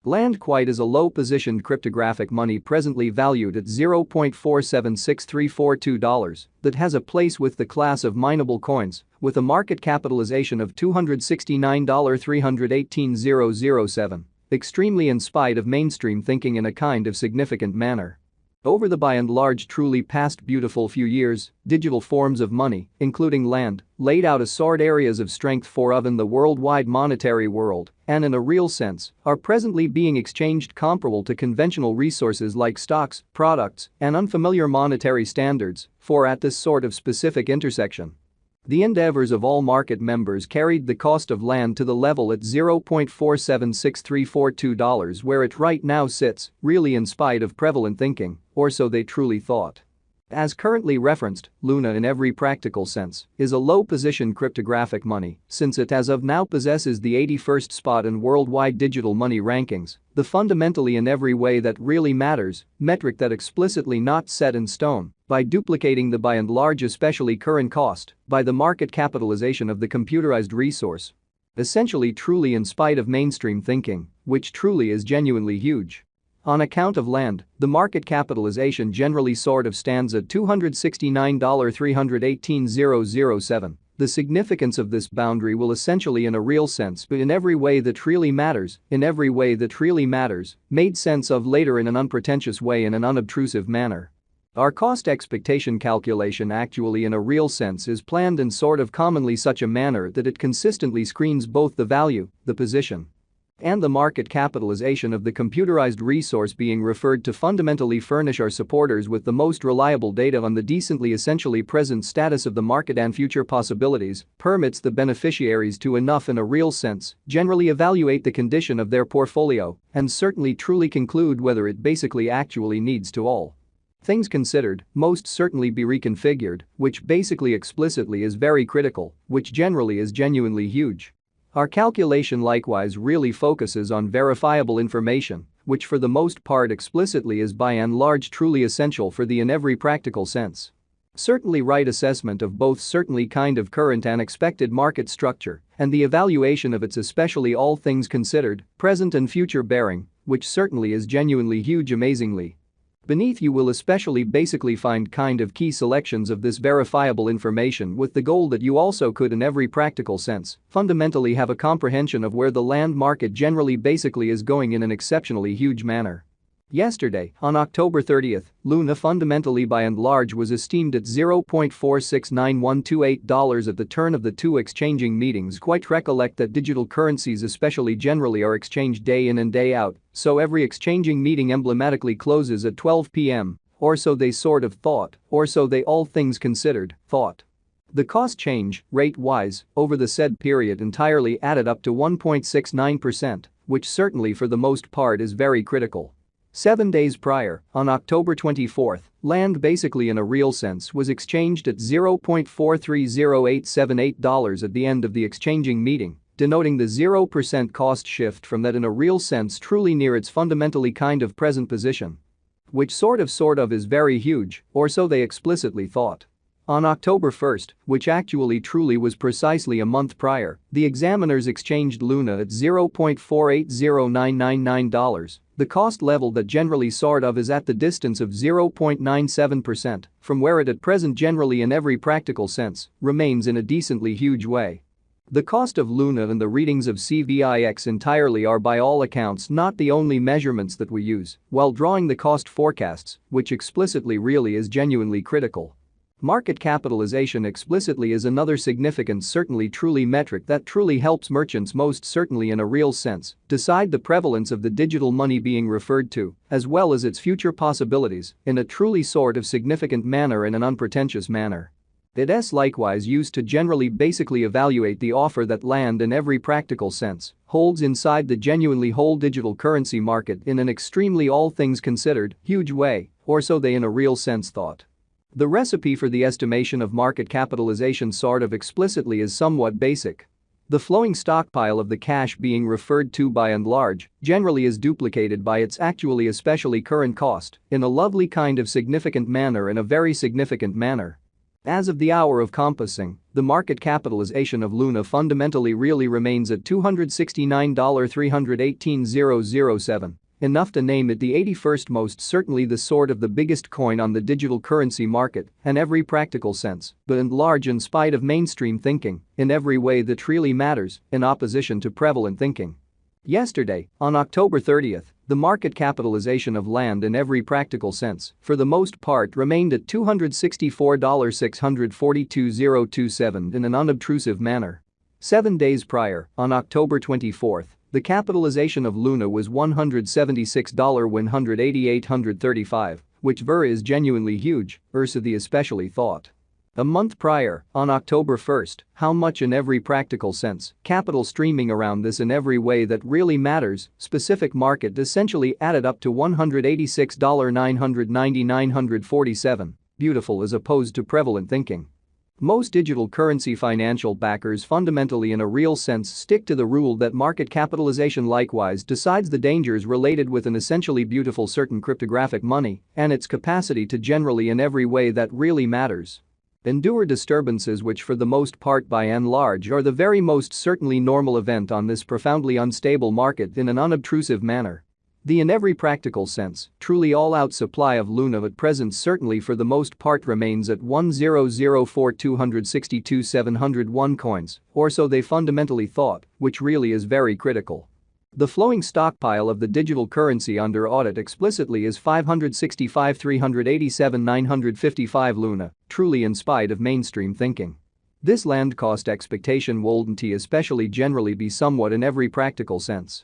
Land quite is a low-positioned cryptographic money presently valued at $0.476342 that has a place with the class of mineable coins with a market capitalization of $269,318,007, extremely in spite of mainstream thinking in a kind of significant manner. Over the by and large truly past beautiful few years, digital forms of money, including land, laid out assorted areas of strength for in the worldwide monetary world, and in a real sense, are presently being exchanged comparable to conventional resources like stocks, products, and unfamiliar monetary standards, for at this sort of specific intersection. The endeavors of all market members carried the cost of land to the level at $0.476342 where it right now sits, really in spite of prevalent thinking, or so they truly thought. As currently referenced, Luna in every practical sense is a low-position cryptographic money since it as of now possesses the 81st spot in worldwide digital money rankings, the fundamentally in every way that really matters metric that explicitly not set in stone by duplicating the by and large especially current cost by the market capitalization of the computerized resource. Essentially truly in spite of mainstream thinking, which truly is genuinely huge. On account of land, the market capitalization generally sort of stands at $269,318,007. The significance of this boundary will essentially in a real sense but in every way that really matters, made sense of later in an unpretentious way in an unobtrusive manner. Our cost expectation calculation actually in a real sense is planned in sort of commonly such a manner that it consistently screens both the value, the position, and the market capitalization of the computerized resource being referred to fundamentally furnish our supporters with the most reliable data on the decently essentially present status of the market and future possibilities, permits the beneficiaries to enough in a real sense generally evaluate the condition of their portfolio and certainly truly conclude whether it basically actually needs to all things considered, most certainly be reconfigured, which basically explicitly is very critical, which generally is genuinely huge. Our calculation likewise really focuses on verifiable information, which for the most part explicitly is by and large truly essential for the in every practical sense. Certainly right assessment of both certainly kind of current and expected market structure and the evaluation of its especially all things considered, present and future bearing, which certainly is genuinely huge amazingly. Beneath you will especially basically find kind of key selections of this verifiable information with the goal that you also could in every practical sense fundamentally have a comprehension of where the land market generally basically is going in an exceptionally huge manner. Yesterday, on October 30th, Luna fundamentally by and large was esteemed at $0.469128 at the turn of the two exchanging meetings. Quite recollect that digital currencies especially generally are exchanged day in and day out, so every exchanging meeting emblematically closes at 12 p.m., or so they sort of thought, or so they all things considered, thought. The cost change, rate-wise, over the said period entirely added up to 1.69%, which certainly for the most part is very critical. 7 days prior, on October 24th, land basically in a real sense was exchanged at $0.430878 at the end of the exchanging meeting, denoting the 0% cost shift from that in a real sense truly near its fundamentally kind of present position. Which sort of is very huge, or so they explicitly thought. On October 1st, which actually truly was precisely a month prior, the examiners exchanged Luna at $0.480999. The cost level that generally sort of is at the distance of 0.97% from where it at present generally in every practical sense remains in a decently huge way. The cost of Luna and the readings of CVIX entirely are by all accounts not the only measurements that we use while drawing the cost forecasts, which explicitly really is genuinely critical. Market capitalization explicitly is another significant certainly truly metric that truly helps merchants most certainly in a real sense decide the prevalence of the digital money being referred to, as well as its future possibilities, in a truly sort of significant manner in an unpretentious manner. It is likewise used to generally basically evaluate the offer that land in every practical sense holds inside the genuinely whole digital currency market in an extremely all things considered huge way, or so they in a real sense thought. The recipe for the estimation of market capitalization sort of explicitly is somewhat basic. The flowing stockpile of the cash being referred to by and large generally is duplicated by its actually especially current cost in a lovely kind of significant manner in a very significant manner. As of the hour of compassing, the market capitalization of Luna fundamentally really remains at $269,318,007. Enough to name it the 81st most, certainly the sort of the biggest coin on the digital currency market in every practical sense, but and large in spite of mainstream thinking, in every way that really matters, in opposition to prevalent thinking. Yesterday, on October 30th, the market capitalization of land in every practical sense, for the most part, remained at $264,642,027 in an unobtrusive manner. 7 days prior, on October 24th, the capitalization of Luna was $176,188,135, which is genuinely huge, the especially thought. A month prior, on October 1st, how much in every practical sense, capital streaming around this in every way that really matters, specific market essentially added up to $186,990,947, beautiful as opposed to prevalent thinking. Most digital currency financial backers fundamentally in a real sense stick to the rule that market capitalization likewise decides the dangers related with an essentially beautiful certain cryptographic money and its capacity to generally in every way that really matters endure disturbances which for the most part by and large are the very most certainly normal event on this profoundly unstable market in an unobtrusive manner. The in every practical sense, truly all-out supply of Luna at present certainly for the most part remains at 1,004,262,701 coins, or so they fundamentally thought, which really is very critical. The flowing stockpile of the digital currency under audit explicitly is 565,387,955 Luna, truly in spite of mainstream thinking. This land cost expectation wouldn't especially generally be somewhat in every practical sense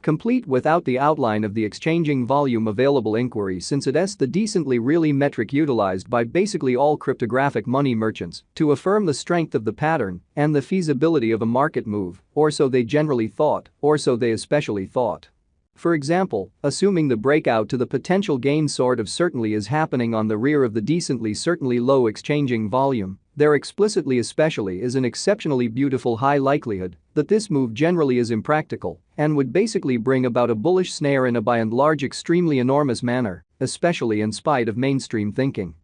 complete without the outline of the exchanging volume available inquiry, since it's the decently really metric utilized by basically all cryptographic money merchants to affirm the strength of the pattern and the feasibility of a market move, or so they generally thought, or so they especially thought. For example, assuming the breakout to the potential gain sort of certainly is happening on the rear of the decently certainly low exchanging volume, there explicitly especially is an exceptionally beautiful high likelihood that this move generally is impractical and would basically bring about a bullish snare in a by and large extremely enormous manner, especially in spite of mainstream thinking.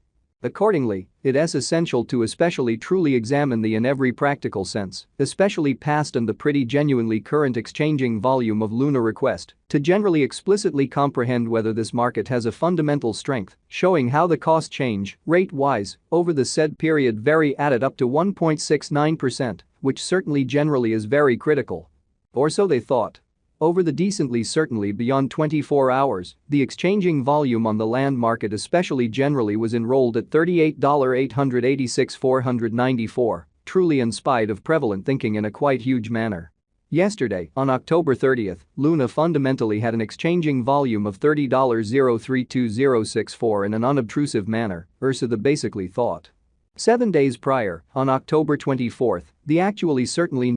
Accordingly, it is essential to especially truly examine the in every practical sense, especially past and the pretty genuinely current exchanging volume of Luna request, to generally explicitly comprehend whether this market has a fundamental strength, showing how the cost change, rate-wise, over the said period added up to 1.69%, which certainly generally is very critical. Or so they thought. Over the decently certainly beyond 24 hours, the exchanging volume on the land market especially generally was enrolled at $38,886,494, truly in spite of prevalent thinking in a quite huge manner. Yesterday, on October 30th, Luna fundamentally had an exchanging volume of $30,032064 in an unobtrusive manner, the basically thought. 7 days prior, on October 24th, the actually certainly